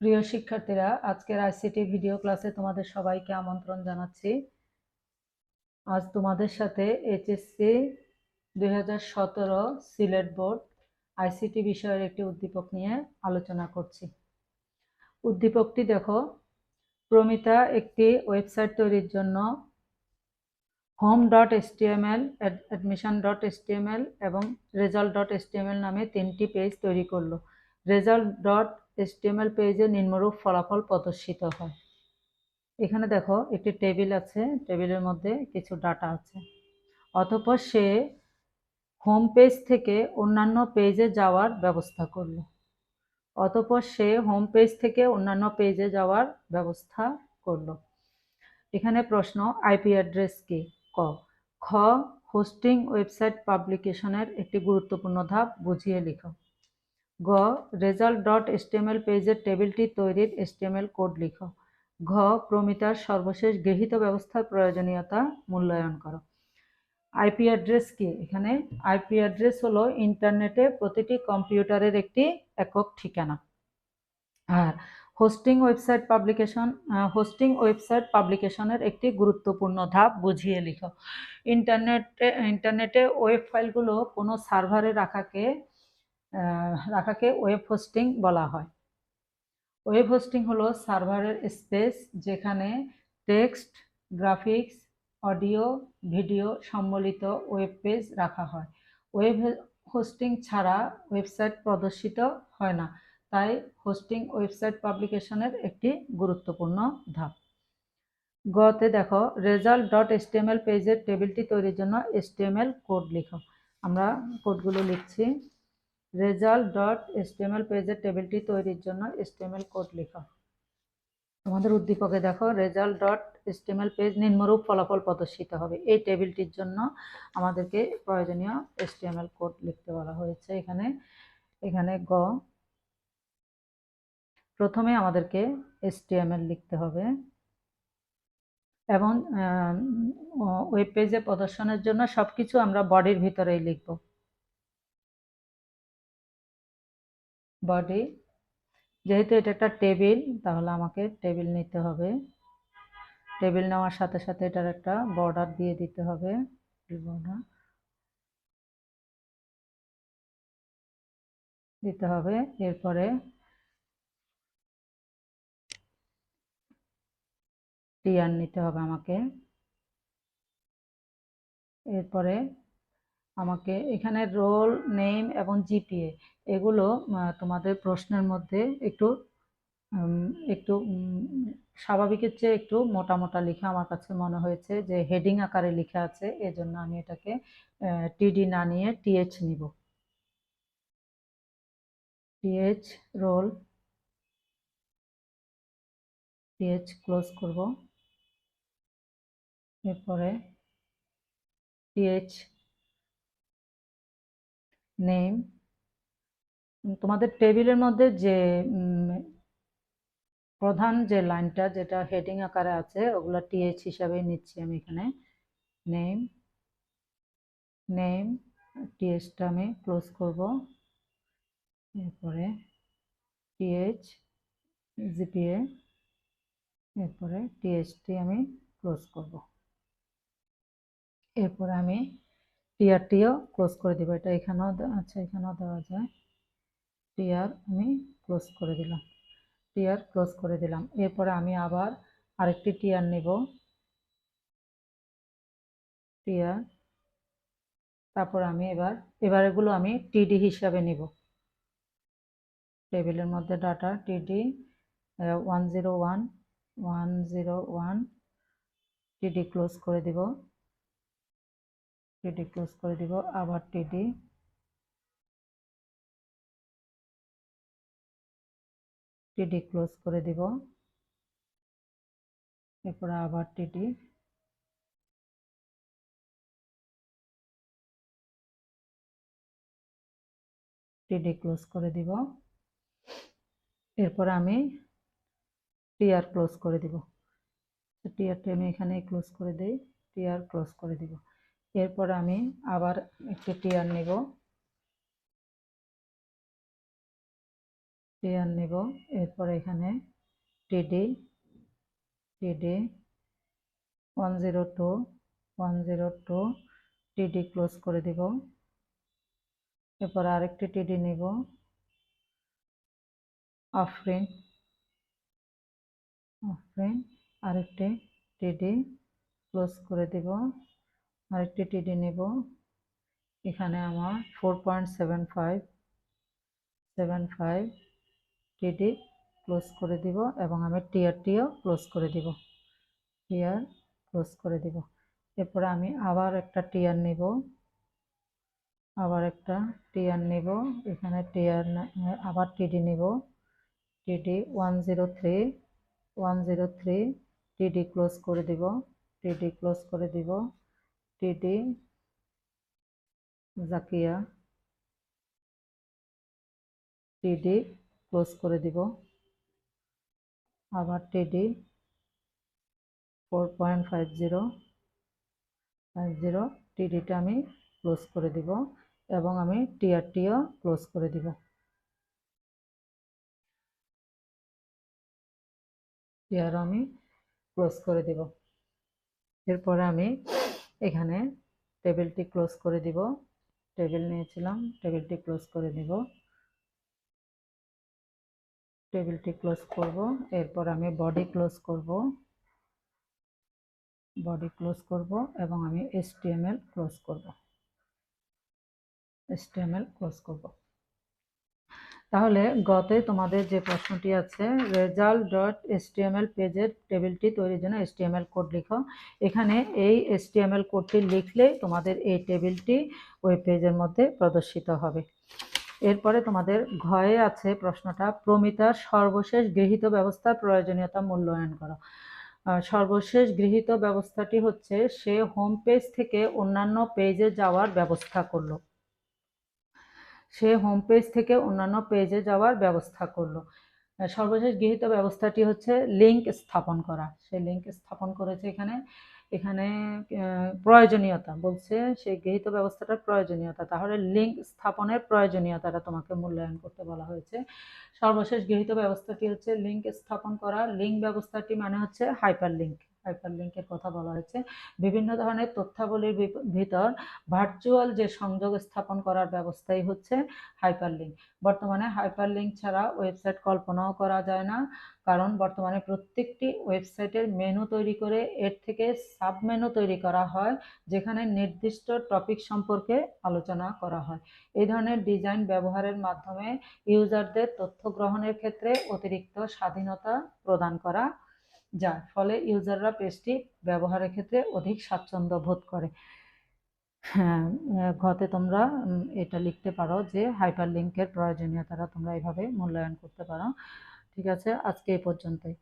প্রিয় শিক্ষার্থীরা, আজকের আইসিটি ভিডিও ক্লাসে তোমাদের সবাইকে আমন্ত্রণ জানাচ্ছি। আজ তোমাদের সাথে এইচএসসি 2017 সিলেট বোর্ড আইসিটি বিষয়ের একটি উদ্দীপক নিয়ে আলোচনা করছি। উদ্দীপকটি দেখো, প্রমিতা একটি ওয়েবসাইট তৈরির জন্য home.html, admission.html এবং result.html নামে 3টি পেজ তৈরি করলো। result.html পেজে নিম্নরূপ ফলাফল প্রদর্শিত হয়। এখানে দেখো একটি টেবিল আছে, টেবিলের মধ্যে কিছু ডাটা আছে। অতঃপর সে হোম পেজ থেকে অন্যান্য পেজে যাওয়ার ব্যবস্থা করলো। এখানে প্রশ্ন, আইপি অ্যাড্রেস কি? খ, হোস্টিং ওয়েবসাইট পাবলিকেশনের একটি গুরুত্বপূর্ণ ধাপ, বুঝিয়ে লিখো। গ, result.html পেজের টেবিলটি তৈরির HTML কোড লিখো। ঘ, প্রমিতার সর্বশেষ গৃহীত ব্যবস্থার প্রয়োজনীয়তা মূল্যায়ন করো। আইপি অ্যাড্রেস কি? এখানে আইপি অ্যাড্রেস হলো ইন্টারনেটে প্রতিটি কম্পিউটারের একটি একক ঠিকানা। আর হোস্টিং ওয়েবসাইট পাবলিকেশনের একটি গুরুত্বপূর্ণ ধাপ, বুঝিয়ে লিখো। ইন্টারনেটে ওয়েব ফাইলগুলো কোনো সার্ভারে রাখাকে ওয়েব হোস্টিং বলা হয়। ওয়েব হোস্টিং হলো সার্ভারের স্পেস যেখানে টেক্সট, গ্রাফিক্স, অডিও, ভিডিও সম্বলিত ওয়েব পেজ রাখা হয়। ওয়েব হোস্টিং ছাড়া ওয়েবসাইট প্রদর্শিত হয় না, তাই হোস্টিং ওয়েবসাইট পাবলিকেশনের একটি গুরুত্বপূর্ণ ধাপ। গতে দেখো, result.html পেজের টেবিলটি তৈরির জন্য HTML কোড লিখো। আমরা কোডগুলো লিখছি। result.html পেজের টেবিলটি তৈরির জন্য HTML কোড লিখো। তোমাদের উদ্দীপকে দেখো, result.html পেজ নিম্নরূপ ফলাফল প্রদর্শিত হবে। এই টেবিলটির জন্য আমাদেরকে প্রয়োজনীয় HTML কোড লিখতে বলা হয়েছে। এখানে গ, প্রথমে আমাদেরকে HTML লিখতে হবে এবং ওয়েব পেজে প্রদর্শনের জন্য সবকিছু আমরা বডির ভিতরেই লিখব। বডি, যেহেতু এটা একটা টেবিল, তাহলে আমাকে টেবিল নিতে হবে। টেবিল নেওয়ার সাথে সাথে এটার একটা বর্ডার দিয়ে দিতে হবে। এরপরে টিআর নিতে হবে আমাকে। এরপরে আমাকে এখানে রোল নেম এবং জিপিএ এগুলো তোমাদের প্রশ্নের মধ্যে একটু স্বাভাবিকের চেয়ে একটু মোটা মোটা লিখে আমার কাছে মনে হয়েছে, যে হেডিং আকারে লিখা আছে, এজন্য আমি এটাকে টিডি না নিয়ে টিএইচ নিব। টিএইচ রোল, টিএইচ ক্লোজ করব। এরপরে টিএইচ নেম। তোমাদের টেবিলের মধ্যে যে প্রধান যে লাইনটা যেটা হেডিং আকারে আছে, ওগুলো টিএইচ হিসাবে নিচ্ছি আমি এখানে। নেম টিএইচটা আমি ক্লোজ করব। এরপরে টিএইচ জিপিএ, এরপরে টিএইচটি আমি ক্লোজ করব। এরপরে আমি টিআরটিও ক্লোজ করে দিব। এটা এখানেও আচ্ছা, এখানেও দেওয়া যায়। টিআর আমি ক্লোজ করে দিলাম। টিআর ক্লোজ করে দিলাম। এরপরে আমি আবার আরেকটি টিআর নেব। টিআর, তারপর আমি এবার এগুলো আমি টিডি হিসাবে নিব। টেবিলের মধ্যে ডাটা টিডি 101 টিডি ক্লোজ করে দিব। টিডি ক্লোজ করে দিব, আবার টিডি, টিডি ক্লোজ করে দিব। এরপরে আবার টিডি, টিডি ক্লোজ করে দিব। এরপর আমি টিআর ক্লোজ করে দিব। টিআরটি আমি এখানে ক্লোজ করে দিই, টিআর ক্লোজ করে দিব। এরপর আমি আবার একটি টিআর নেব। টিআর নিব, এরপরে এখানে টিডি 102 টিডি ক্লোজ করে দিব। এরপর আরেকটি টিডি নিব, আফরিন আরেকটি টিডি ক্লোজ করে দিব। আরেকটি টিডি নেব, এখানে আমার 4.75 টিডি ক্লোজ করে দিব এবং আমি টিআরটিও ক্লোজ করে দিব। টিআর ক্লোজ করে দিব। এরপরে আমি আবার একটা টিআর নেব, এখানে টিআর আবার টিডি নেব, টিডি 103 টিডি ক্লোজ করে দিব। টিডি জাকিয়া টিডি ক্লোজ করে দিব। আবার টিডি 4.50 টিডিটা আমি ক্লোজ করে দিব এবং আমি টিআরটিও ক্লোজ করে দিব। টিআর আমি ক্লোজ করে দিব। এরপরে আমি এখানে টেবিলটি ক্লোজ করে দিব। টেবিল নিয়েছিলাম, টেবিলটি ক্লোজ করে দিব। টেবিলটি ক্লোজ করব। এরপর আমি বডি ক্লোজ করব এবং আমি HTML ক্লোজ করব। তাহলে গতে তোমাদের যে প্রশ্নটি আছে, result.html পেজের টেবিলটি তৈরির জন্য HTML কোড লিখো। এখানে এই HTML কোডটি লিখলে তোমাদের এই টেবিলটি ওয়েব পেজের মধ্যে প্রদর্শিত হবে। এরপরে তোমাদের ঘয়ে আছে প্রশ্নটা, প্রমিতার সর্বশেষ গৃহীত ব্যবস্থার প্রয়োজনীয়তা মূল্যায়ন করো। সর্বশেষ গৃহীত ব্যবস্থাটি হচ্ছে সে হোম পেজ থেকে অন্যান্য পেজে যাওয়ার ব্যবস্থা করলো। সর্বশেষ গৃহীত ব্যবস্থাটি হচ্ছে লিঙ্ক স্থাপন করা। সে লিঙ্ক স্থাপন করেছে। এখানে প্রয়োজনীয়তা বলছে, সেই গৃহীত ব্যবস্থাটার প্রয়োজনীয়তা, তাহলে লিঙ্ক স্থাপনের প্রয়োজনীয়তাটা তোমাকে মূল্যায়ন করতে বলা হয়েছে। সর্বশেষ গৃহীত ব্যবস্থাটি হচ্ছে লিঙ্ক স্থাপন করা। লিঙ্ক ব্যবস্থাটি মানে হচ্ছে হাইপারলিঙ্কের কথা বলা হয়েছে। বিভিন্ন ধরনের তথ্যাবলীর ভিতর ভার্চুয়াল যে সংযোগ স্থাপন করার ব্যবস্থাই হচ্ছে হাইপারলিঙ্ক। বর্তমানে হাইপারলিঙ্ক ছাড়া ওয়েবসাইট কল্পনাও করা যায় না, কারণ বর্তমানে প্রত্যেকটি ওয়েবসাইটের মেনু তৈরি করে এর থেকে সাব মেনু তৈরি করা হয়, যেখানে নির্দিষ্ট টপিক সম্পর্কে আলোচনা করা হয়। এই ধরনের ডিজাইন ব্যবহারের মাধ্যমে ইউজারদের তথ্য গ্রহণের ক্ষেত্রে অতিরিক্ত স্বাধীনতা প্রদান করা যায়, ফলে ইউজাররা পেজটি ব্যবহারের ক্ষেত্রে অধিক স্বাচ্ছন্দ্য বোধ করে। হ্যাঁ, ঘতে তোমরা এটা লিখতে পারো যে হাইপারলিঙ্কের প্রয়োজনীয়তাটা তোমরা এইভাবে মূল্যায়ন করতে পারো। ঠিক আছে, আজকে এই পর্যন্তই।